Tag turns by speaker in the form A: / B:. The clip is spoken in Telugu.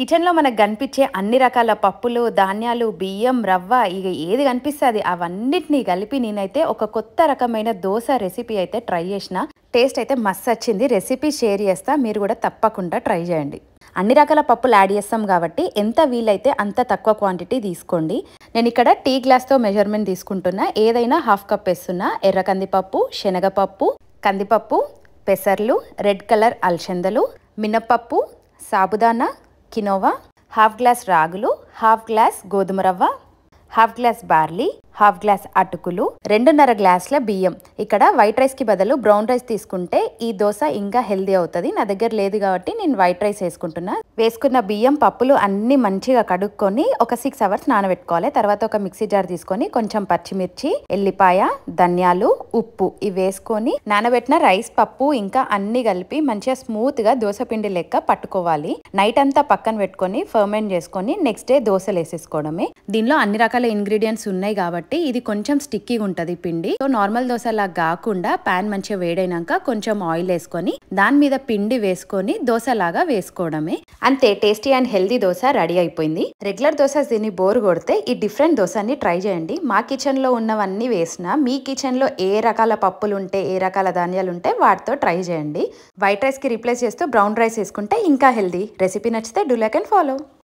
A: కిచెన్లో మనకు కనిపించే అన్ని రకాల పప్పులు, ధాన్యాలు, బియ్యం, రవ్వ ఇక ఏది కనిపిస్తుంది అవన్నిటినీ కలిపి నేనైతే ఒక కొత్త రకమైన దోశ రెసిపీ అయితే ట్రై చేసిన. టేస్ట్ అయితే మస్తు వచ్చింది. రెసిపీ షేర్ చేస్తా, మీరు కూడా తప్పకుండా ట్రై చేయండి. అన్ని రకాల పప్పులు యాడ్ చేస్తాం కాబట్టి ఎంత వీలైతే అంత తక్కువ క్వాంటిటీ తీసుకోండి. నేను ఇక్కడ టీ గ్లాస్తో మెజర్మెంట్ తీసుకుంటున్నా. ఏదైనా హాఫ్ కప్ వేస్తున్నా. ఎర్ర కందిపప్పు, శనగపప్పు, కందిపప్పు, పెసర్లు, రెడ్ కలర్ అలసందలు, మినప్పప్పు, సాబుదానా, కినోవా, హాఫ్ గ్లాస్ రాగులు, హాఫ్ గ్లాస్ గోధుమ రవ్వ, half glass barley, half glass అటుకులు, 2.5 గ్లాసుల బియ్యం. ఇక్కడ వైట్ రైస్కి బదులు బ్రౌన్ రైస్ తీసుకుంటే ఈ దోశ ఇంకా హెల్దీ అవుతుంది. నా దగ్గర లేదు కాబట్టి నేను వైట్ రైస్ వేసుకుంటున్నా. వేసుకున్న బియ్యం, పప్పులు అన్నీ మంచిగా కడుక్కొని ఒక 6 అవర్స్ నానబెట్టుకోవాలి. తర్వాత ఒక మిక్సీ జార్ తీసుకొని కొంచెం పచ్చిమిర్చి, ఎల్లిపాయ, ధనియాలు, ఉప్పు ఇవి వేసుకొని నానబెట్టిన రైస్, పప్పు ఇంకా అన్ని కలిపి మంచిగా స్మూత్గా దోశ పిండి లెక్క పట్టుకోవాలి. నైట్ అంతా పక్కన పెట్టుకొని ఫర్మెంట్ చేసుకొని నెక్స్ట్ డే దోశలు వేసేసుకోవడమే. దీనిలో అన్ని రకాల ఇంగ్రీడియంట్స్ ఉన్నాయి కాబట్టి ఇది కొంచెం స్టిక్కీగా ఉంటుంది పిండి. సో నార్మల్ దోశ లాగా కాకుండా ప్యాన్ మంచిగా వేడైనాక కొంచెం ఆయిల్ వేసుకొని దాని మీద పిండి వేసుకొని దోశలాగా వేసుకోవడమే. అంతే, tasty and healthy dosa ready అయిపోయింది. రెగ్యులర్ దోశ తిని బోర్ కొడితే ఈ డిఫరెంట్ దోశని ట్రై చేయండి. మా కిచెన్ లో ఉన్నవన్నీ వేసిన మీ కిచెన్ లో ఏ రకాల పప్పులు ఉంటే, ఏ రకాల ధాన్యాలు ఉంటే వాటితో ట్రై చేయండి. వైట్ రైస్ కి రీప్లేస్ చేస్తూ బ్రౌన్ రైస్ వేసుకుంటే ఇంకా హెల్దీ. రెసిపీ నచ్చితే డూ లైక్ అండ్ ఫాలో.